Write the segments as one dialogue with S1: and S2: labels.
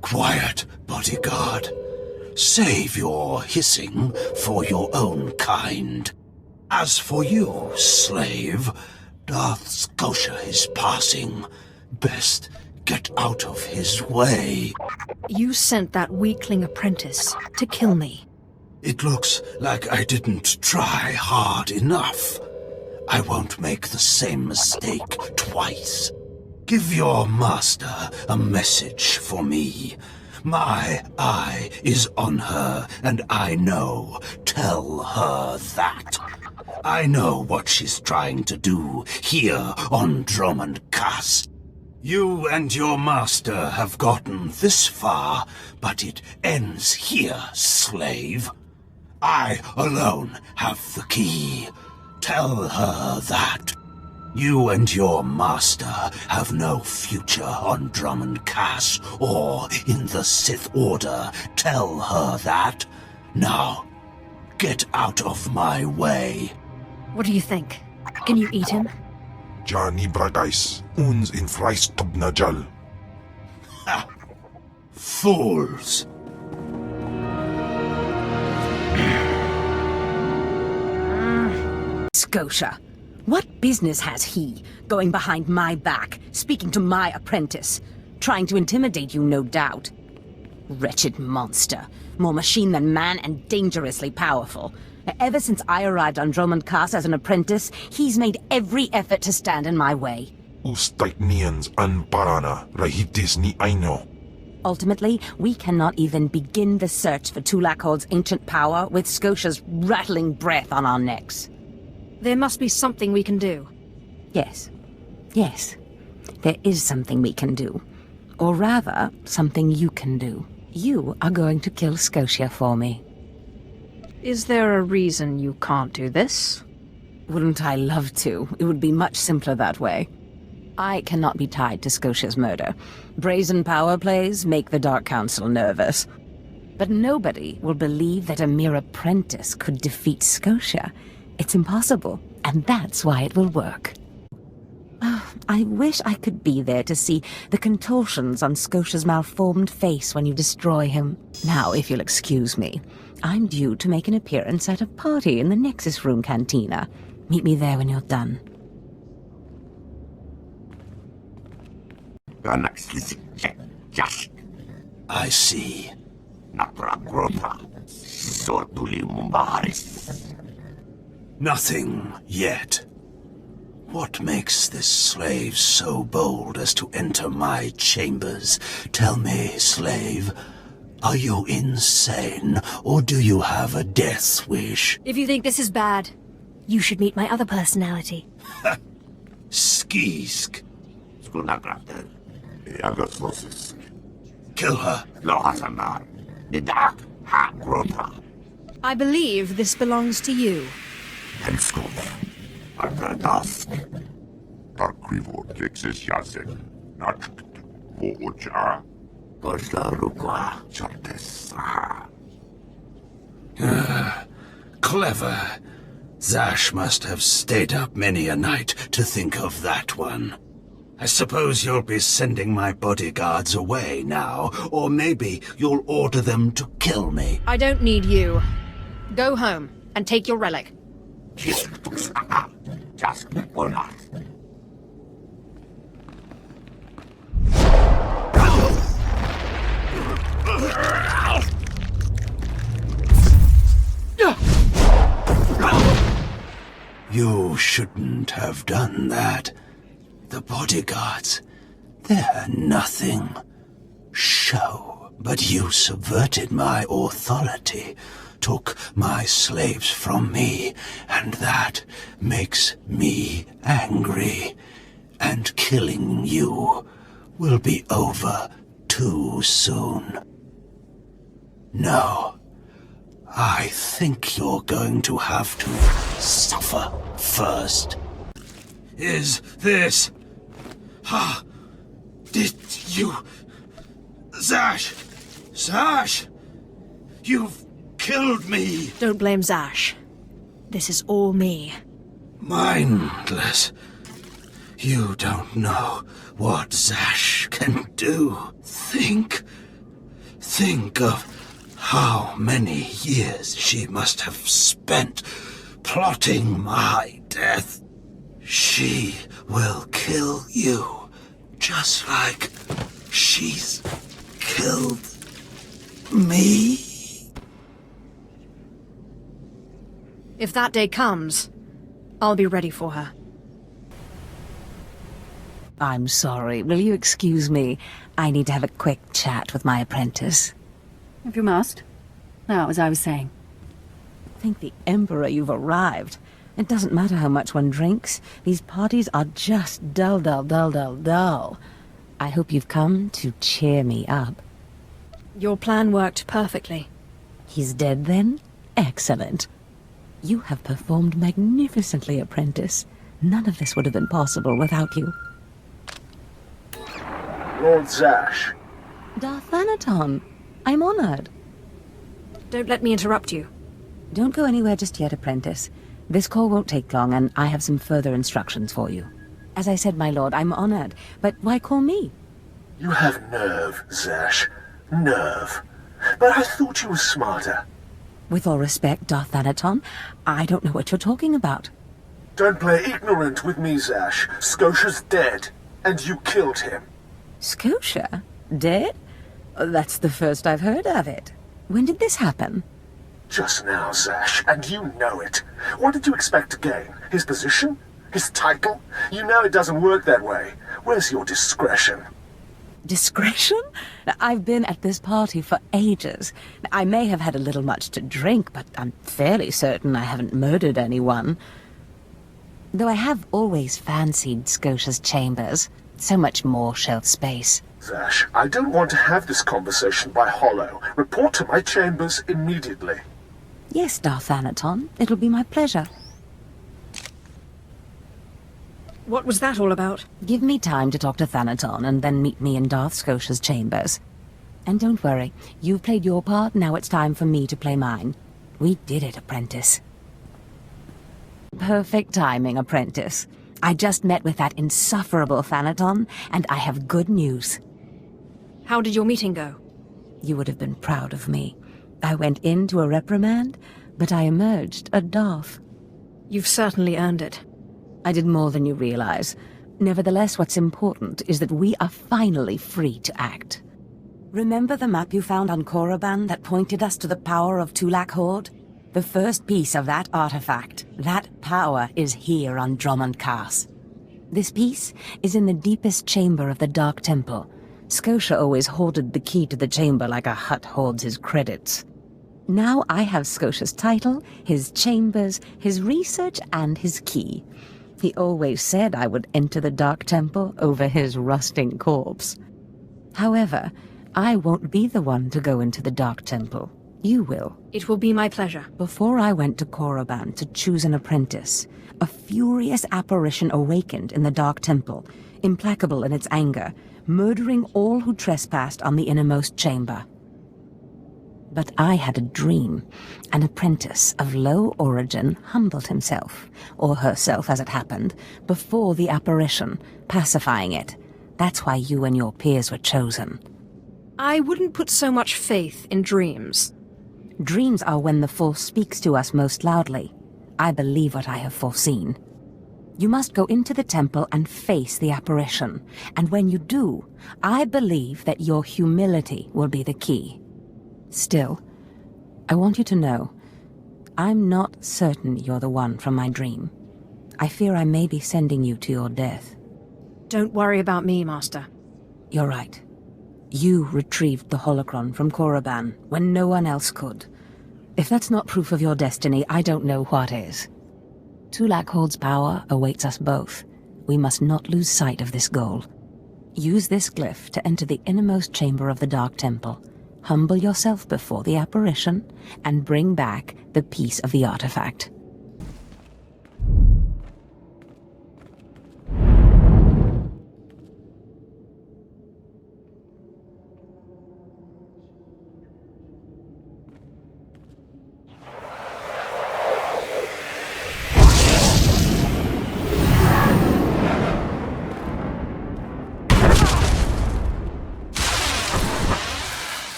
S1: Quiet, bodyguard. Save your hissing for your own kind. As for you, slave, Darth Scotia is passing. Best get out of his way.
S2: You sent that weakling apprentice to kill me.
S1: It looks like I didn't try hard enough. I won't make the same mistake twice. Give your master a message for me. My eye is on her, and I know. Tell her that. I know what she's trying to do here on Drummond Cass. You and your master have gotten this far, but it ends here, slave. I alone have the key. Tell her that. You and your master have no future on Drummond Cass or in the Sith Order. Tell her that. Now, get out of my way.
S2: What do you think? Can you eat him?
S3: Johnny Bragais, uns in Freistub Najal.
S1: Ha! Fools!
S4: Scotia. What business has he going behind my back, speaking to my apprentice? Trying to intimidate you, no doubt. Wretched monster. More machine than man and dangerously powerful. Ever since I arrived on Drummond Cass as an apprentice, he's made every effort to stand in my way.
S3: Ustaitnians an parana, rahitis ni aino.
S4: Ultimately, we cannot even begin the search for Tulakhod's ancient power with Scotia's rattling breath on our necks.
S2: There must be something we can do.
S4: Yes. Yes. There is something we can do. Or rather, something you can do. You are going to kill Scotia for me.
S2: Is there a reason you can't do this?
S4: Wouldn't I love to? It would be much simpler that way. I cannot be tied to Scotia's murder. Brazen power plays make the Dark Council nervous. But nobody will believe that a mere apprentice could defeat Scotia. It's impossible, and that's why it will work. Oh, I wish I could be there to see the contortions on Scotia's malformed face when you destroy him. Now, if you'll excuse me, I'm due to make an appearance at a party in the Nexus Room Cantina. Meet me there when you're done.
S1: I see. Nothing yet. What makes this slave so bold as to enter my chambers? Tell me, slave, are you insane, or do you have a death wish?
S2: If you think this is bad, you should meet my other personality.
S1: Skisk. Kill her.
S2: I believe this belongs to you.
S1: Clever. Zash must have stayed up many a night to think of that one. I suppose you'll be sending my bodyguards away now, or maybe you'll order them to kill me.
S2: I don't need you. Go home and take your relic.
S1: You shouldn't have done that. The bodyguards, they're nothing. Show. But you subverted my authority, took my slaves from me, and that makes me angry. And killing you will be over too soon. No. I think you're going to have to suffer first. Is this... Did you... Zash! Zash! You've killed me!
S2: Don't blame Zash. This is all me.
S1: Mindless. You don't know what Zash can do. Think of how many years she must have spent plotting my death. She will kill you, just like she's killed me.
S2: If that day comes, I'll be ready for her.
S4: I'm sorry. Will you excuse me? I need to have a quick chat with my apprentice.
S5: If you must. Now, as I was saying.
S4: Thank the Emperor you've arrived. It doesn't matter how much one drinks. These parties are just dull. I hope you've come to cheer me up.
S2: Your plan worked perfectly.
S4: He's dead then? Excellent. You have performed magnificently, apprentice. None of this would have been possible without you.
S6: Lord Zash.
S4: Darth Imperious, I'm honored.
S2: Don't let me interrupt you.
S4: Don't go anywhere just yet, apprentice. This call won't take long, and I have some further instructions for you. As I said, my lord, I'm honored, but why call me?
S6: You have nerve, Zash. Nerve. But I thought you were smarter.
S4: With all respect, Darth Imperious, I don't know what you're talking about.
S6: Don't play ignorant with me, Zash. Scotia's dead, and you killed him.
S4: Scotia? Dead? That's the first I've heard of it. When did this happen?
S6: Just now, Zash, and you know it. What did you expect to gain? His position? His title? You know it doesn't work that way. Where's your discretion?
S4: Discretion? I've been at this party for ages. I may have had a little much to drink, but I'm fairly certain I haven't murdered anyone. Though I have always fancied Scotia's chambers. So much more shelf space.
S6: Zash, I don't want to have this conversation by hollow. Report to my chambers immediately.
S4: Yes, Darth Imperious. It'll be my pleasure.
S2: What was that all about?
S4: Give me time to talk to Thanaton, and then meet me in Darth Scotia's chambers. And don't worry, you've played your part, now it's time for me to play mine. We did it, apprentice. Perfect timing, apprentice. I just met with that insufferable Thanaton, and I have good news.
S2: How did your meeting go?
S4: You would have been proud of me. I went into a reprimand, but I emerged a Darth.
S2: You've certainly earned it.
S4: I did more than you realize. Nevertheless, what's important is that we are finally free to act. Remember the map you found on Korriban that pointed us to the power of Tulak Horde? The first piece of that artifact, that power, is here on Drummond Cass. This piece is in the deepest chamber of the Dark Temple. Scotia always hoarded the key to the chamber like a Hutt hoards his credits. Now I have Scotia's title, his chambers, his research, and his key. He always said I would enter the Dark Temple over his rusting corpse. However, I won't be the one to go into the Dark Temple. You will.
S2: It will be my pleasure.
S4: Before I went to Korriban to choose an apprentice, a furious apparition awakened in the Dark Temple, implacable in its anger, murdering all who trespassed on the innermost chamber. But I had a dream. An apprentice of low origin humbled himself, or herself as it happened, before the apparition, pacifying it. That's why you and your peers were chosen.
S2: I wouldn't put so much faith in dreams.
S4: Dreams are when the Force speaks to us most loudly. I believe what I have foreseen. You must go into the temple and face the apparition, and when you do, I believe that your humility will be the key. Still, I want you to know, I'm not certain you're the one from my dream. I fear I may be sending you to your death.
S2: Don't worry about me, Master.
S4: You're right. You retrieved the holocron from Korriban when no one else could. If that's not proof of your destiny, I don't know what is. Tulak Horde's power awaits us both. We must not lose sight of this goal. Use this glyph to enter the innermost chamber of the Dark Temple. Humble yourself before the apparition, and bring back the piece of the artifact.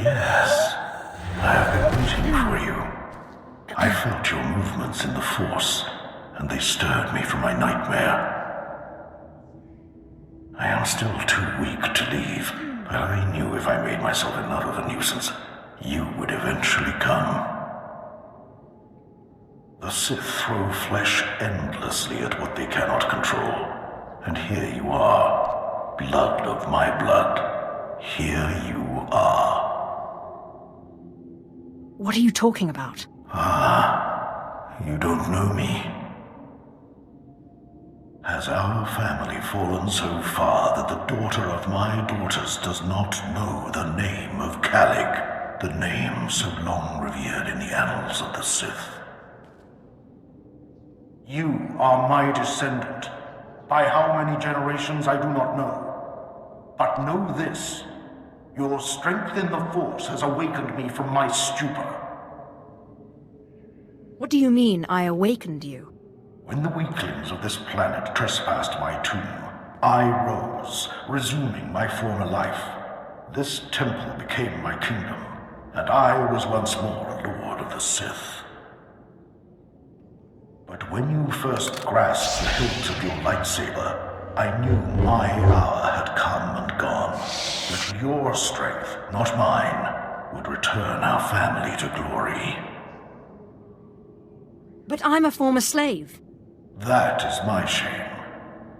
S7: Yes, I have been waiting for you. I felt your movements in the Force, and they stirred me from my nightmare. I am still too weak to leave, but I knew if I made myself enough of a nuisance, you would eventually come. The Sith throw flesh endlessly at what they cannot control. And here you are, blood of my blood. Here you are.
S2: What are you talking about?
S7: You don't know me. Has our family fallen so far that the daughter of my daughters does not know the name of Calig, the name so long revered in the annals of the Sith?
S6: You are my descendant. By how many generations, I do not know. But know this. Your strength in the Force has awakened me from my stupor.
S2: What do you mean, I awakened you?
S7: When the weaklings of this planet trespassed my tomb, I rose, resuming my former life. This temple became my kingdom, and I was once more a lord of the Sith. But when you first grasped the hilt of your lightsaber, I knew my hour had come and gone. That your strength, not mine, would return our family to glory.
S2: But I'm a former slave.
S7: That is my shame.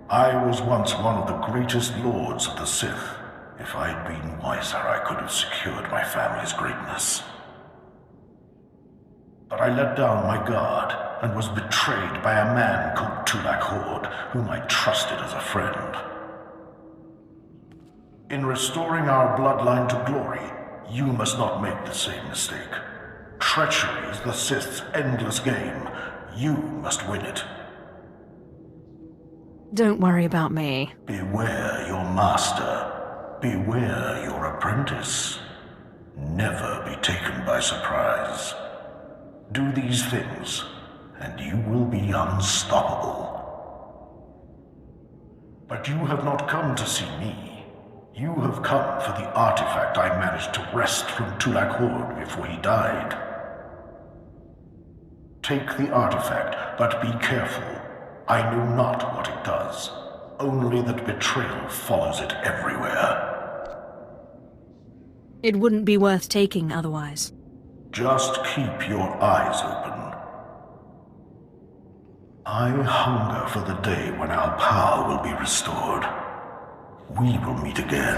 S7: I was once one of the greatest lords of the Sith. If I'd been wiser, I could have secured my family's greatness. But I let down my guard and was betrayed by a man called Tulak Hord, whom I trusted as a friend. In restoring our bloodline to glory, you must not make the same mistake. Treachery is the Sith's endless game. You must win it.
S2: Don't worry about me.
S7: Beware your master. Beware your apprentice. Never be taken by surprise. Do these things, and you will be unstoppable. But you have not come to see me. You have come for the artifact I managed to wrest from Tulak Hord before he died. Take the artifact, but be careful. I know not what it does, only that betrayal follows it everywhere.
S2: It wouldn't be worth taking otherwise.
S7: Just keep your eyes open. I hunger for the day when our power will be restored. We will meet again.